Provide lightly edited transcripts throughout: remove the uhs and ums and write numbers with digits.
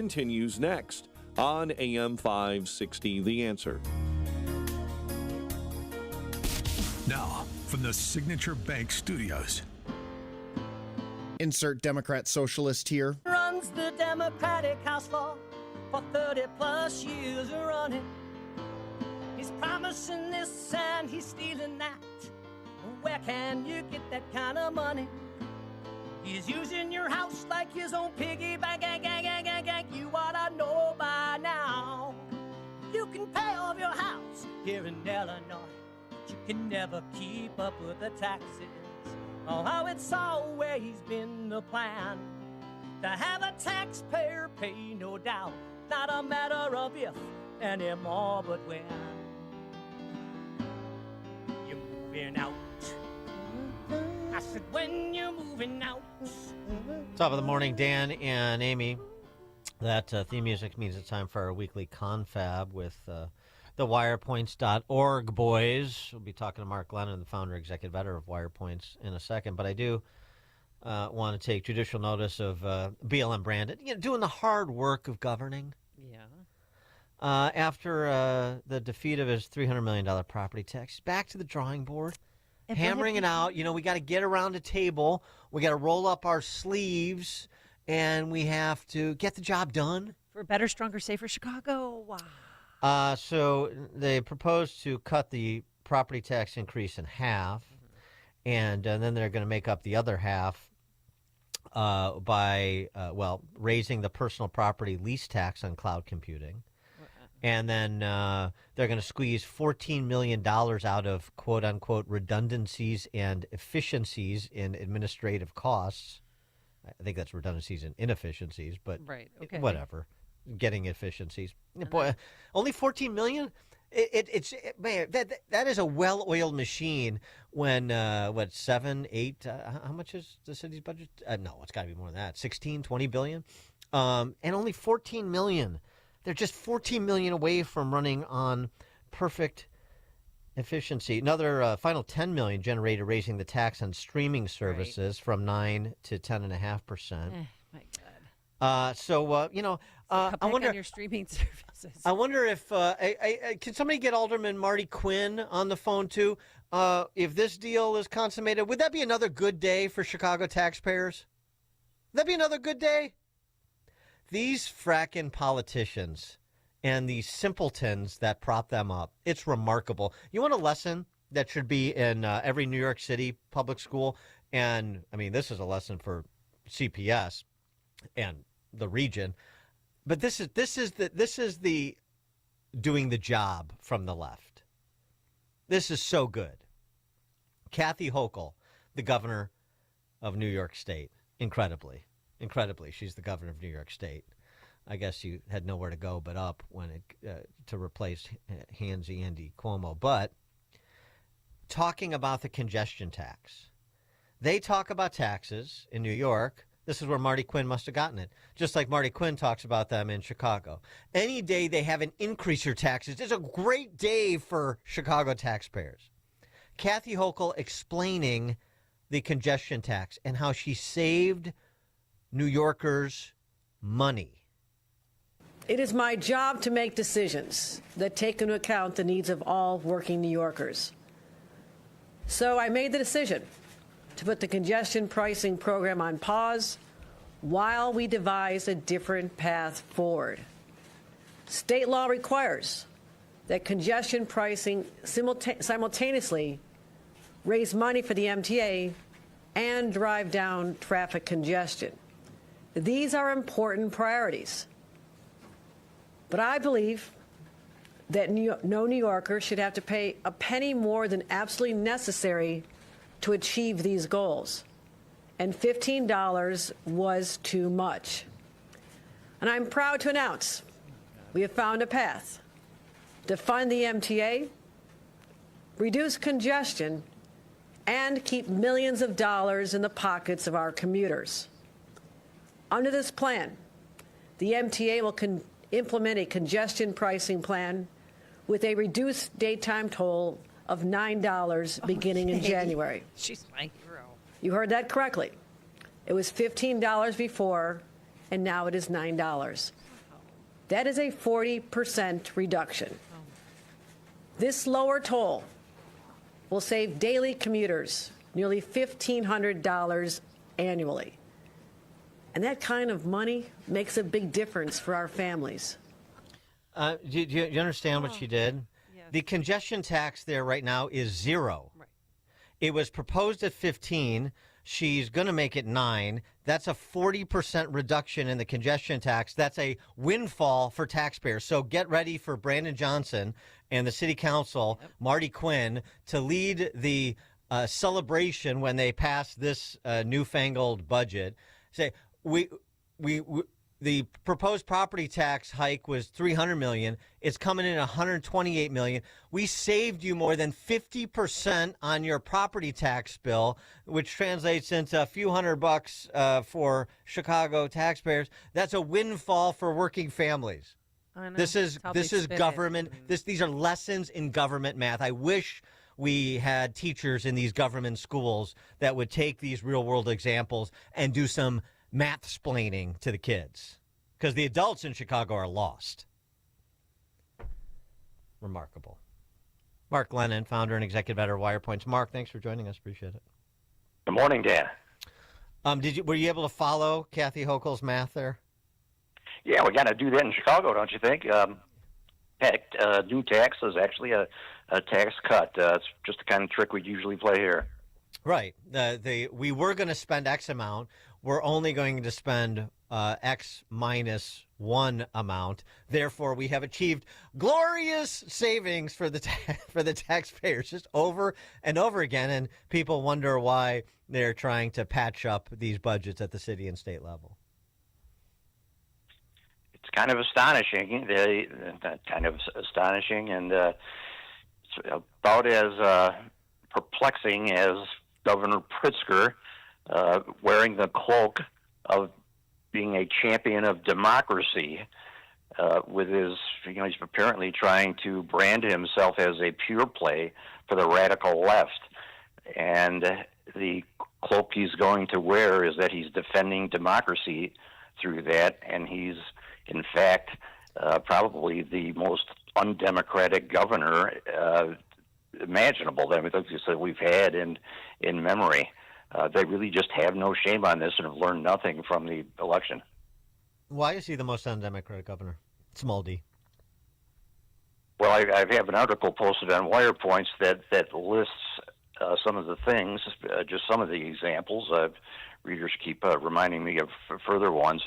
continues next on AM 560 The Answer. Now, from the Signature Bank Studios. Insert Democrat socialist here. Runs the Democratic House floor for 30 plus years running. He's promising this and he's stealing that. Where can you get that kind of money? He's using your house like his own piggy bank. You ought to know by now. You can pay off your house here in Illinois, but you can never keep up with the taxes. Oh, how it's always been the plan to have a taxpayer pay, no doubt. Not a matter of if anymore, but when. You're moving out. I said, when you're moving out. Top of the morning, Dan and Amy. That theme music means it's time for our weekly confab with the Wirepoints.org boys. We'll be talking to Mark Glennon, the founder, executive editor of Wirepoints, in a second. But I do want to take judicial notice of BLM Brandon, doing the hard work of governing. Yeah. After the defeat of his $300 million property tax, back to the drawing board. Hammering it out. We got to get around a table. We got to roll up our sleeves, and we have to get the job done. For a better, stronger, safer Chicago. Wow. So they proposed to cut the property tax increase in half, and then they're going to make up the other half by, raising the personal property lease tax on cloud computing. And then they're going to squeeze $14 million out of quote-unquote redundancies and efficiencies in administrative costs. I think that's redundancies and inefficiencies, but right, okay. Whatever. Getting efficiencies. Boy, only $14 million? Man, that is a well-oiled machine when, 7, 8, how much is the city's budget? No, it's got to be more than that. 16, 20 billion? And only $14 million. They're just $14 million away from running on perfect efficiency. Another final $10 million generated raising the tax on streaming services from 9 to 10.5%. My God. I wonder on your streaming services. I wonder if can somebody get Alderman Marty Quinn on the phone too? If this deal is consummated, would that be another good day for Chicago taxpayers? Would that be another good day? These frackin' politicians and these simpletons that prop them up, it's remarkable. You want a lesson that should be in every New York City public school? And, I mean, this is a lesson for CPS and the region. But this is the doing the job from the left. This is so good. Kathy Hochul, the governor of New York State, incredibly, she's the governor of New York State. I guess you had nowhere to go but up when to replace Handsy Andy Cuomo. But talking about the congestion tax, they talk about taxes in New York. This is where Marty Quinn must have gotten it, just like Marty Quinn talks about them in Chicago. Any day they have an increase your taxes is a great day for Chicago taxpayers. Kathy Hochul explaining the congestion tax and how she saved New Yorkers money. It is my job to make decisions that take into account the needs of all working New Yorkers. So I made the decision to put the congestion pricing program on pause while we devise a different path forward. State law requires that congestion pricing simultaneously raise money for the MTA and drive down traffic congestion. These are important priorities. But I believe that no New Yorker should have to pay a penny more than absolutely necessary to achieve these goals. And $15 was too much. And I'm proud to announce we have found a path to fund the MTA, reduce congestion, and keep millions of dollars in the pockets of our commuters. Under this plan, the MTA will implement a congestion pricing plan with a reduced daytime toll of $9 beginning in January. She's my hero. You heard that correctly. It was $15 before, and now it is $9. That is a 40% reduction. This lower toll will save daily commuters nearly $1,500 annually. And that kind of money makes a big difference for our families. Do you understand what she did? Yes. The congestion tax there right now is 0. Right. It was proposed at 15. She's going to make it 9. That's a 40% reduction in the congestion tax. That's a windfall for taxpayers. So get ready for Brandon Johnson and the city council, Marty Quinn, to lead the celebration when they pass this newfangled budget. Say, the proposed property tax hike was $300 million. It's coming in $128 million. We saved you more than 50% on your property tax bill, which translates into a few $100 for Chicago taxpayers. That's a windfall for working families. I know. This is How they spin it. government. These are lessons in government math. I wish we had teachers in these government schools that would take these real world examples and do some math-splaining to the kids, because the adults in Chicago are lost. Remarkable. Mark Glennon, founder and executive editor of Wirepoints. Mark, thanks for joining us. Appreciate it. Good morning, Dan. Were you able to follow Kathy Hochul's math there? Yeah, we got to do that in Chicago, don't you think? New tax is actually a tax cut. It's just the kind of trick we usually play here. Right. We were going to spend X amount. We're only going to spend X minus 1 amount. Therefore, we have achieved glorious savings for the taxpayers just over and over again. And people wonder why they're trying to patch up these budgets at the city and state level. It's kind of astonishing. And it's about as perplexing as Governor Pritzker wearing the cloak of being a champion of democracy, with his, he's apparently trying to brand himself as a pure play for the radical left. And the cloak he's going to wear is that he's defending democracy through that, and he's, in fact, probably the most undemocratic governor imaginable that we've had in memory. They really just have no shame on this and have learned nothing from the election. Why is he the most undemocratic governor? Small d. Well, I have an article posted on Wirepoints that lists some of the things, just some of the examples. Readers keep reminding me of further ones.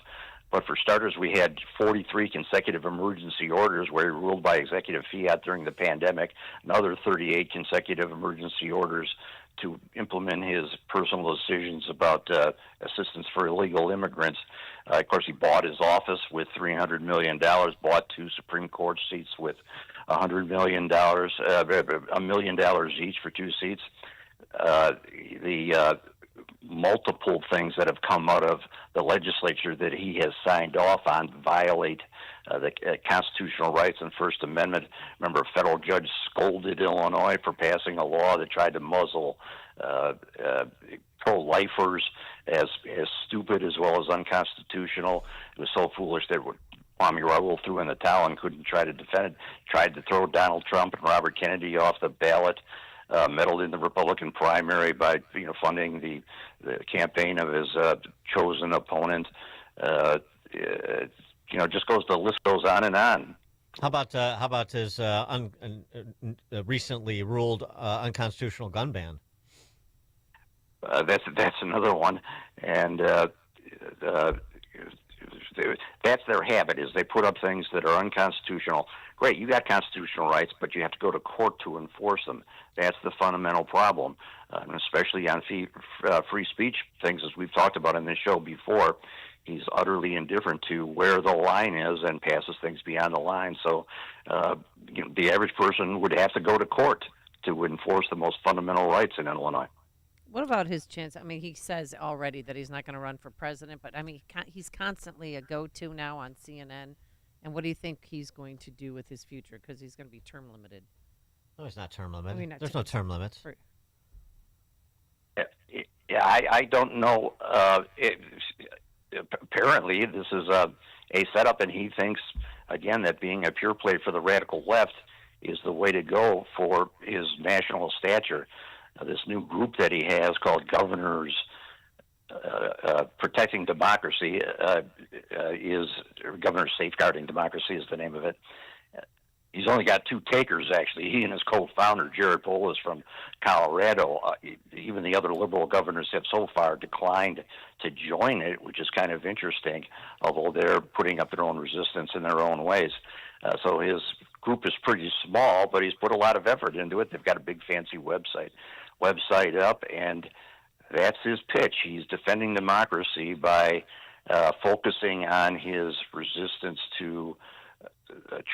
But for starters, we had 43 consecutive emergency orders where he ruled by executive fiat during the pandemic, another 38 consecutive emergency orders to implement his personal decisions about assistance for illegal immigrants. Of course, he bought his office with $300 million, bought 2 Supreme Court seats with $100 million, $1 million each for 2 seats. The multiple things that have come out of the legislature that he has signed off on violate the constitutional rights and First Amendment. Remember, a federal judge scolded Illinois for passing a law that tried to muzzle pro-lifers as stupid as well as unconstitutional. It was so foolish that Kwame Raoul threw in the towel and couldn't try to defend it, tried to throw Donald Trump and Robert Kennedy off the ballot. Meddled in the Republican primary by funding the campaign of his chosen opponent. Just goes, the list goes on and on. How about his recently ruled unconstitutional gun ban? That's another one, and that's their habit, is they put up things that are unconstitutional. Great, you got constitutional rights, but you have to go to court to enforce them. That's the fundamental problem, especially on free speech things, as we've talked about in this show before. He's utterly indifferent to where the line is and passes things beyond the line. So the average person would have to go to court to enforce the most fundamental rights in Illinois. What about his chance? I mean, he says already that he's not going to run for president, but I mean, he's constantly a go-to now on CNN. And what do you think he's going to do with his future? Because he's going to be term limited. No, he's not term limited. I mean, there's no term limits. Yeah, I don't know. Apparently, this is a setup, and he thinks, again, that being a pure play for the radical left is the way to go for his national stature. This new group that he has called Governors Protecting Democracy is Governors Safeguarding Democracy is the name of it. He's only got 2 takers, actually. He and his co-founder, Jared Polis from Colorado. Even the other liberal governors have so far declined to join it, which is kind of interesting, although they're putting up their own resistance in their own ways. So his group is pretty small, but he's put a lot of effort into it. They've got a big, fancy website up, and that's his pitch. He's defending democracy by focusing on his resistance to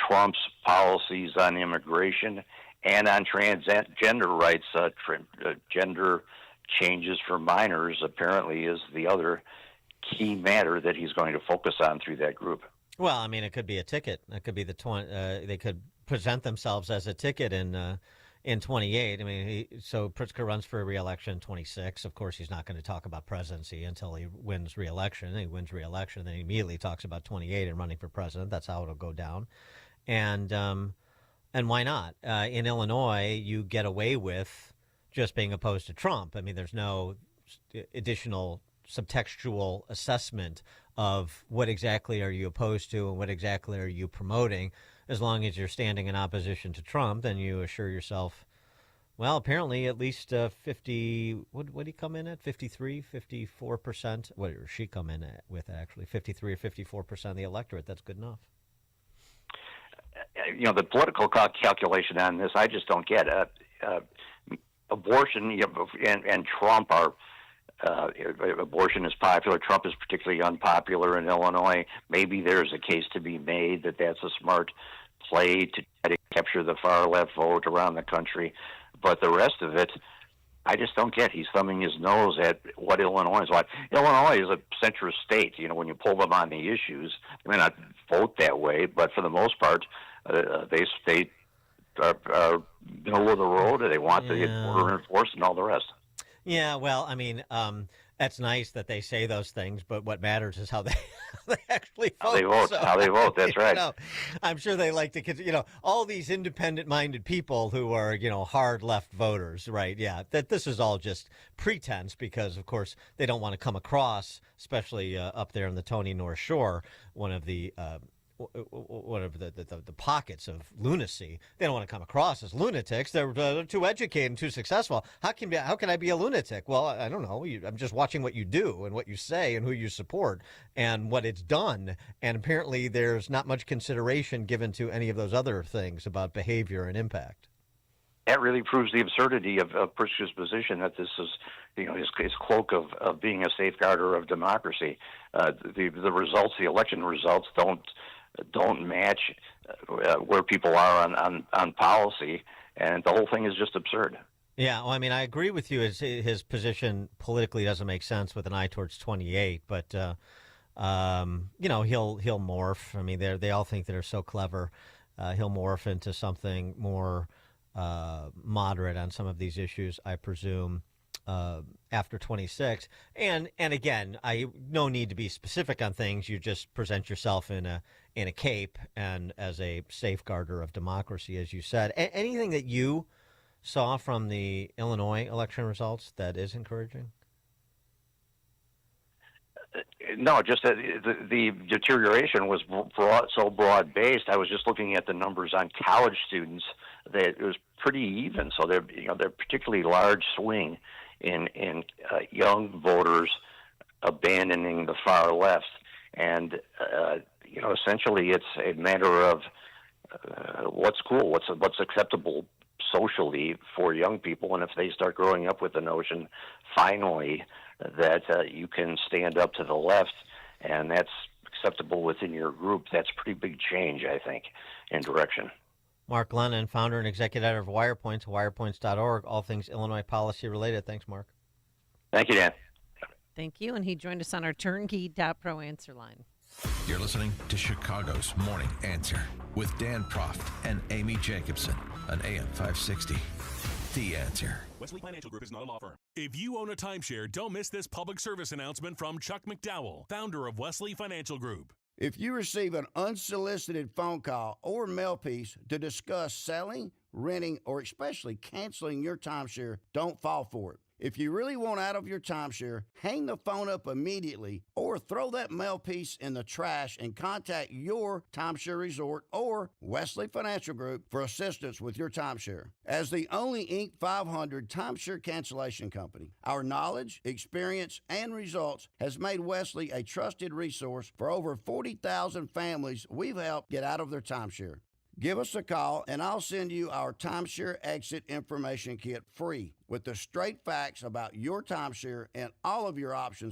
Trump's policies on immigration and on transgender rights. Gender changes for minors apparently is the other key matter that he's going to focus on through that group. Well, I mean, it could be a ticket. It could be they could present themselves as a ticket in 28. I mean, so Pritzker runs for re-election in 26. Of course, he's not going to talk about presidency until he wins re-election. Then he wins re-election, then he immediately talks about 28 and running for president. That's how it'll go down. And why not? In Illinois, you get away with just being opposed to Trump. I mean, there's no additional subtextual assessment of what exactly are you opposed to and what exactly are you promoting. As long as you're standing in opposition to Trump, then you assure yourself, well, apparently at least 50, what did he come in at? 53, 54%? What did she come in at with, actually? 53 or 54% of the electorate. That's good enough. The political calculation on this, I just don't get. Abortion and Trump are... abortion is popular. Trump is particularly unpopular in Illinois. Maybe there's a case to be made that that's a smart play to try to capture the far left vote around the country. But the rest of it, I just don't get. He's thumbing his nose at what Illinois want. Illinois is a centrist state. When you pull them on the issues, they may not vote that way, but for the most part, they are middle of the road. They want to get border enforced and all the rest. Yeah, well, I mean, that's nice that they say those things, but what matters is how they actually vote. How they vote, that's right. I'm sure they like to, all these independent-minded people who are, hard left voters, right? Yeah, that this is all just pretense because, of course, they don't want to come across, especially up there in the Tony North Shore, one of the pockets of lunacy. They don't want to come across as lunatics. They're too educated and too successful. How can I be a lunatic? Well, I don't know. I'm just watching what you do and what you say and who you support and what it's done. And apparently there's not much consideration given to any of those other things about behavior and impact. That really proves the absurdity of Pritzker's position that this is, his cloak of being a safeguarder of democracy. The results, the election results, don't match where people are on policy, and the whole thing is just absurd. Yeah, well, I mean, I agree with you. His position politically doesn't make sense with an eye towards 28, but he'll morph. I mean, they all think they're so clever. He'll morph into something more moderate on some of these issues, I presume, after 26. And again, no need to be specific on things. You just present yourself in a cape and as a safeguarder of democracy, as you said. Anything that you saw from the Illinois election results that is encouraging? No, just that the deterioration was so broad-based. I was just looking at the numbers on college students that it was pretty even. So they're particularly large swing in young voters abandoning the far left, and essentially it's a matter of what's cool, what's acceptable socially for young people, and if they start growing up with the notion, finally, that you can stand up to the left, and that's acceptable within your group, that's a pretty big change, I think, in direction. Mark Glennon, founder and executive editor of Wirepoints, wirepoints.org, all things Illinois policy related. Thanks, Mark. Thank you, Dan. Thank you, and he joined us on our turnkey.pro answer line. You're listening to Chicago's Morning Answer with Dan Proft and Amy Jacobson on AM 560. The Answer. Wesley Financial Group is not a law firm. If you own a timeshare, don't miss this public service announcement from Chuck McDowell, founder of Wesley Financial Group. If you receive an unsolicited phone call or mail piece to discuss selling, renting, or especially canceling your timeshare, don't fall for it. If you really want out of your timeshare, hang the phone up immediately or throw that mail piece in the trash and contact your timeshare resort or Wesley Financial Group for assistance with your timeshare. As the only Inc. 500 timeshare cancellation company, our knowledge, experience, and results has made Wesley a trusted resource for over 40,000 families we've helped get out of their timeshare. Give us a call, and I'll send you our timeshare exit information kit free with the straight facts about your timeshare and all of your options